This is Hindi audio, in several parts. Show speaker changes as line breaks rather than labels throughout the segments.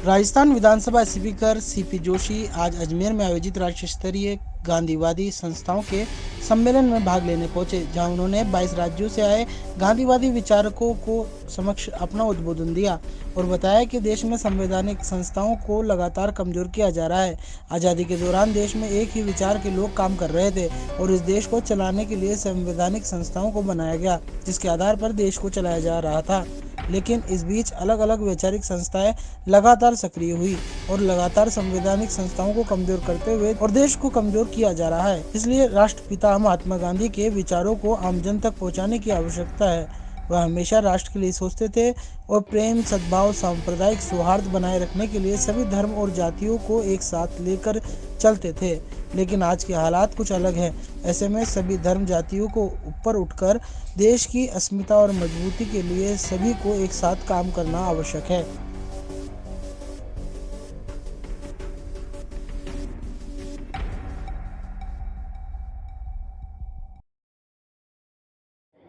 राजस्थान विधानसभा स्पीकर सीपी जोशी आज अजमेर में आयोजित राज्य स्तरीय गांधीवादी संस्थाओं के सम्मेलन में भाग लेने पहुंचे, जहां उन्होंने 22 राज्यों से आए गांधीवादी विचारकों को समक्ष अपना उद्बोधन दिया और बताया कि देश में संवैधानिक संस्थाओं को लगातार कमजोर किया जा रहा है। आज़ादी के दौरान देश में एक ही विचार के लोग काम कर रहे थे और इस देश को चलाने के लिए संवैधानिक संस्थाओं को बनाया गया, जिसके आधार पर देश को चलाया जा रहा था। लेकिन इस बीच अलग अलग वैचारिक संस्थाएं लगातार सक्रिय हुई और लगातार संवैधानिक संस्थाओं को कमजोर करते हुए और देश को कमजोर किया जा रहा है। इसलिए राष्ट्रपिता महात्मा गांधी के विचारों को आमजन तक पहुंचाने की आवश्यकता है। वह हमेशा राष्ट्र के लिए सोचते थे और प्रेम, सद्भाव, सांप्रदायिक सौहार्द बनाए रखने के लिए सभी धर्म और जातियों को एक साथ लेकर चलते थे। लेकिन आज के हालात कुछ अलग हैं। ऐसे में सभी धर्म जातियों को ऊपर उठकर देश की अस्मिता और मजबूती के लिए सभी को एक साथ काम करना आवश्यक है।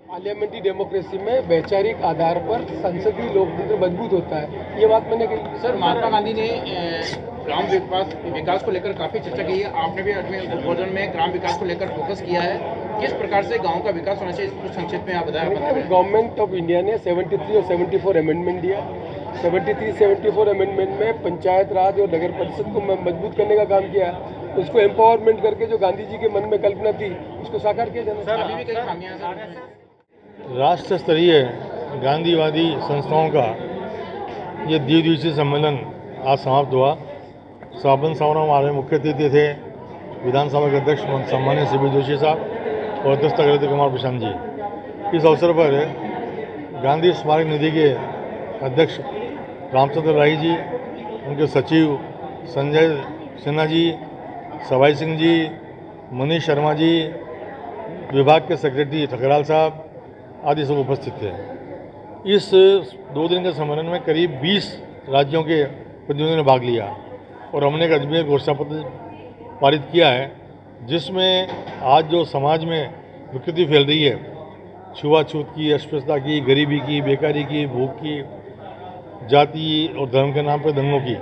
पार्लियामेंट्री डेमोक्रेसी में वैचारिक आधार पर संसदीय लोकतंत्र मजबूत होता है। ये बात मैंने कही।
सर, महात्मा गांधी ने ग्राम विकास को लेकर काफ़ी चर्चा की है। आपने भी अपने उद्बोधन में ग्राम विकास को लेकर फोकस किया है। किस प्रकार से गांव का विकास होना चाहिए, कुछ संक्षिप्त में आप बताएं।
गवर्नमेंट ऑफ इंडिया ने 73 और 74 अमेंडमेंट दिया। 73-74 अमेंडमेंट में पंचायत राज और नगर परिषद को मजबूत करने का काम किया, उसको एम्पावरमेंट करके जो गांधी जी के मन में कल्पना थी उसको साकार किया जाना।
सर, अभी भी कई खामियां हैं।
राष्ट्र स्तरीय गांधीवादी संस्थाओं का ये द्विदिवसीय सम्मेलन आज समाप्त हुआ। समापन समारोह में हमारे मुख्य अतिथि थे विधानसभा के अध्यक्ष सम्मान्य सीपी जोशी साहब और अध्यक्षता कर रहे थे कुमार प्रशांत जी। इस अवसर पर गांधी स्मारक निधि के अध्यक्ष रामचंद्र राय जी, उनके सचिव संजय सिन्हा जी, सवाई सिंह जी, मनीष शर्मा जी, विभाग के सेक्रेटरी ठकराल साहब आदि सब उपस्थित थे। इस 2 दिन के सम्मेलन में करीब 20 राज्यों के प्रतिनिधियों ने भाग लिया और हमने एक अजमेर घोषणा पत्र पारित किया है, जिसमें आज जो समाज में विकृति फैल रही है, छुआछूत की, अस्पृश्यता की, गरीबी की, बेकारी की, भूख की, जाति और धर्म के नाम पर दंगों की,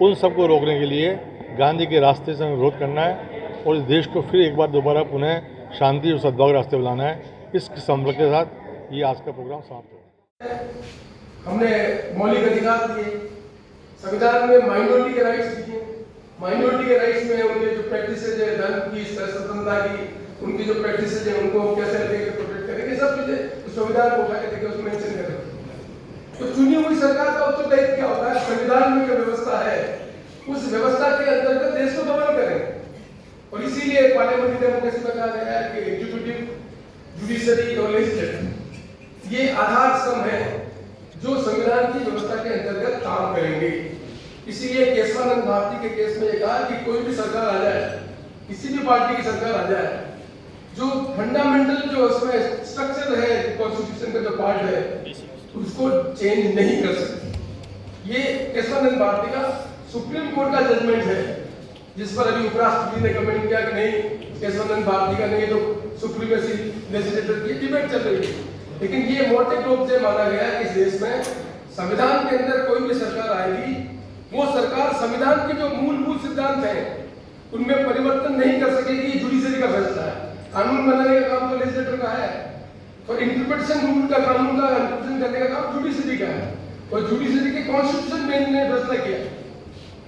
उन सबको रोकने के लिए गांधी के रास्ते से हमें विरोध करना है और इस देश को फिर एक बार दोबारा पुनः शांति और सद्भाव के रास्ते बुलाना है। इस संकल्प के साथ ये आज का प्रोग्राम समाप्त हुआ।
हमने मौलिक अधिकार दिए, संविधान में माइनॉरिटी के राइट्स दिए। माइनॉरिटी के राइट्स में उनके जो प्रैक्टिसेज है, धर्म की स्वतंत्रता की, उनकी जो प्रैक्टिसेज है उनको कैसे रखेंगे, प्रोटेक्ट करेंगे, सब चीजें संविधान को उठा के देखिए उसमें मेंशन करेंगे। तो चुनी हुई सरकार का उत्तरदायित्व क्या होता है? संविधान में जो व्यवस्था है उस व्यवस्था के अंतर्गत देश को गवर्न करें। और इसीलिए पार्लियामेंट्री डेमोक्रेसी में कहा गया है कि एग्जीक्यूटिव, जुडिशरी और लेजिस्लेटिव ये आधार स्तंभ है जो संविधान की व्यवस्था के अंतर्गत काम करेंगे। इसीलिए केशवानंद भारती के केस में ये कहा कि कोई भी सरकार आ जाए, किसी भी पार्टी की सरकार आ जाए, जो फंडामेंटल जो उसमें स्ट्रक्चर है कॉन्स्टिट्यूशन का जो पार्ट है उसको चेंज नहीं कर सकती। ये केशवानंद भारती का सुप्रीम कोर्ट का जजमेंट है, जिस पर अभी उपराष्ट्रपति ने कमेंट किया कि नहीं, केशवानंद भारती का नहीं, तो सुप्रीमेसी लेजिस्लेटर की डिबेट चल रही है। लेकिन ये मोटे रूप से माना गया है कि इस देश में संविधान के अंदर कोई भी सरकार आएगी, वो सरकार संविधान के जो मूलभूत सिद्धांत हैं उनमें परिवर्तन नहीं कर सकेगी। जुडिशरी का फैसला है, कानून बनाने का काम तो लेजिस्लेटर का है, और इंटरप्रिटेशन रूल का, कानून का इंटरप्रिटेशन करने का काम जुडिशरी का है। और जुडिशरी के कॉन्स्टिट्यूशन बेंच ने फैसला किया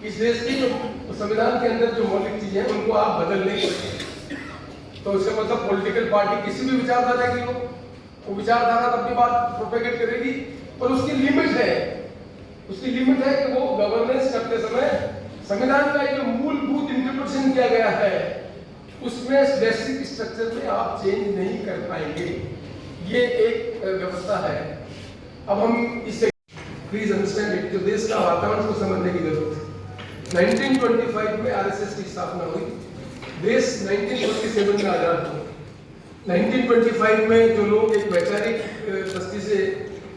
इस देश की जो संविधान के अंदर जो मौलिक चीजें हैं उनको आप बदल नहीं सकते। तो उसका मतलब पॉलिटिकल पार्टी किसी भी विचारधारा की हो, वो विचारधारा अपनी बात प्रोपेगेट करेगी, और उसकी लिमिट है। उसकी लिमिट है कि वो गवर्नेंस करते समय संविधान का जो मूलभूत इंटरप्रिटेशन किया गया है उसमें बेसिक स्ट्रक्चर में आप चेंज नहीं कर पाएंगे। ये एक व्यवस्था है। अब हम इससे प्लीज अंडरस्टैंड इट, जो देश का वातावरण को समझने की जरूरत है। 1925 में आरएसएस की स्थापना हुई, देश 1947 में आजाद हुआ। 1925 में जो लोग एक वैचारिक दृष्टि से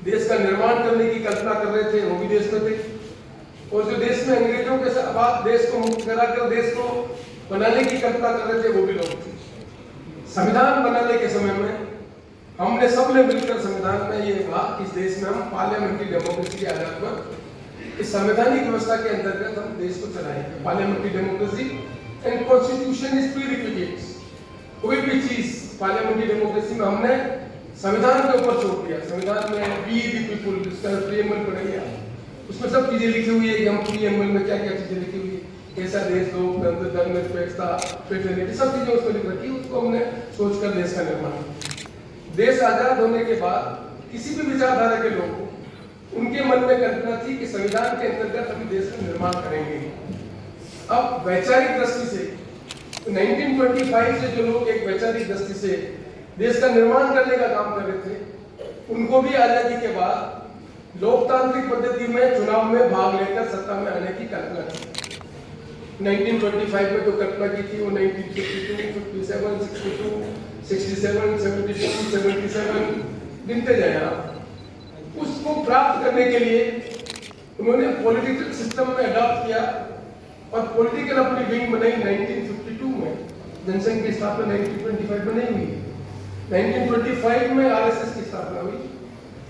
देश का निर्माण करने की कल्पना कर रहे थे वो भी देश में थे, और जो देश में अंग्रेजों के बाद देश को मुक्त कराकर देश को बनाने की कल्पना कर रहे थे वो भी लोग थे। संविधान बनाने के समय में हमने सबने मिलकर संविधान में ये कहा कि इस देश में हम पार्लियामेंट्री डेमोक्रेसी के आधार पर इस संवैधानिक व्यवस्था के अंतर्गत हम देश को चलाएंगे। Parliamentary democracy and constitution is prerequisites. कोई भी चीज पार्लियामेंट्री डेमोक्रेसी में हमने संविधान के ऊपर छोड़ दिया। संविधान में वी द पीपुल, इसका प्रीएम्बल पढ़ेंगे आप, उसमें सब चीजें लिखी हुई है कि हम प्रीएम्बल में क्या क्या चीजें लिखी हुई है, कैसा देश, लोकतंत्र, धर्मनिरपेक्षता, फ्रेटर्निटी, सब चीजें उसमें लिख रखी है। उसको हमने सोचकर देश का निर्माण किया। देश आजाद होने के बाद किसी भी विचारधारा के लोग उनके मन में कल्पना थी कि संविधान के अंतर्गत हम देश का निर्माण करेंगे। अब वैचारिक दृष्टि से 1925 से जो लोग एक वैचारिक दृष्टि से देश का निर्माण करने का काम कर रहे थे, उनको भी आजादी के बाद लोकतांत्रिक पद्धति में चुनाव में भाग लेकर सत्ता में आने की कल्पना थी। 1925 में जो कल्पना की थी वो 1952, 57, 62, 67, 72, 77 गिनते जाए आप। उसको प्राप्त करने के लिए उन्होंने पॉलिटिकल सिस्टम में अडॉप्ट किया और पॉलिटिकल अपनी विंग बनाई 1952 में। जनसंघ की स्थापना 1925 में नहीं हुई। 1925 में आरएसएस की स्थापना हुई,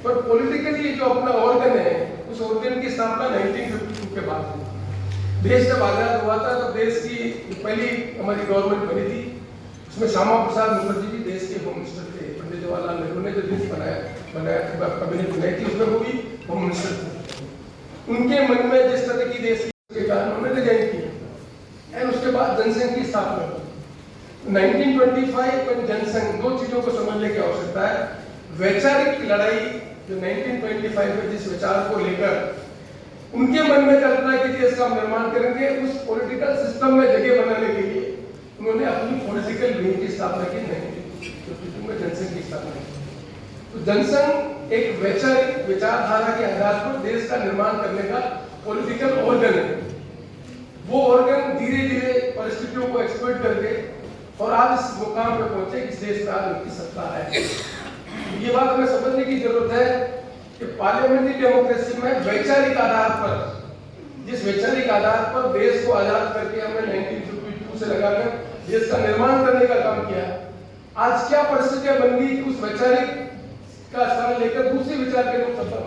पर पॉलिटिकली जो अपना ऑर्गन है उस ऑर्गन की स्थापना 1952 के बाद हुई। देश जब आजाद हुआ था तब देश की पहली हमारी गवर्नमेंट बनी थी, उसमें श्यामा प्रसाद मुखर्जी भी देश के होम मिनिस्टर थे। पंडित जवाहरलाल नेहरू ने जो देश बनाया कैबिनेट बनाई थी उसमें वो भी होम मिनिस्टर थे। उनके मन में जिस तरह की देश के कारण उन्होंने डिजाइन किया एंड उसके बाद जनसंघ की स्थापना हुई। 1925 में जनसंघ, दो चीजों को समझने की आवश्यकता है। वैचारिक लड़ाई जो 1925 में जिस विचार को लेकर उनके मन में कल्पना की देश का निर्माण करेंगे, उस पॉलिटिकल सिस्टम में जगह बनाने के लिए उन्होंने अपनी पॉलिटिकल विंग की स्थापना की 1952 में जनसंघ की स्थापना की। तो जनसंघ एक वैचारिक विचारधारा के आधार पर देश का निर्माण करने का पॉलिटिकल ऑर्गन है। वो ऑर्गन धीरे धीरे परिस्थितियों को एक्सप्लॉइट करके और आज इस मुकाम पे पहुंचे कि देश में आज उनकी सत्ता है। ये बात हमें समझने की जरूरत है कि पार्लियामेंट्री डेमोक्रेसी में वैचारिक आधार पर, जिस वैचारिक आधार पर देश को आजाद करके हमने 1952 से लगाकर देश का निर्माण करने का काम किया, आज क्या परिस्थितियां बन गई कि उस वैचारिक का स्थान लेकर दूसरे विचार के लोग सत्ता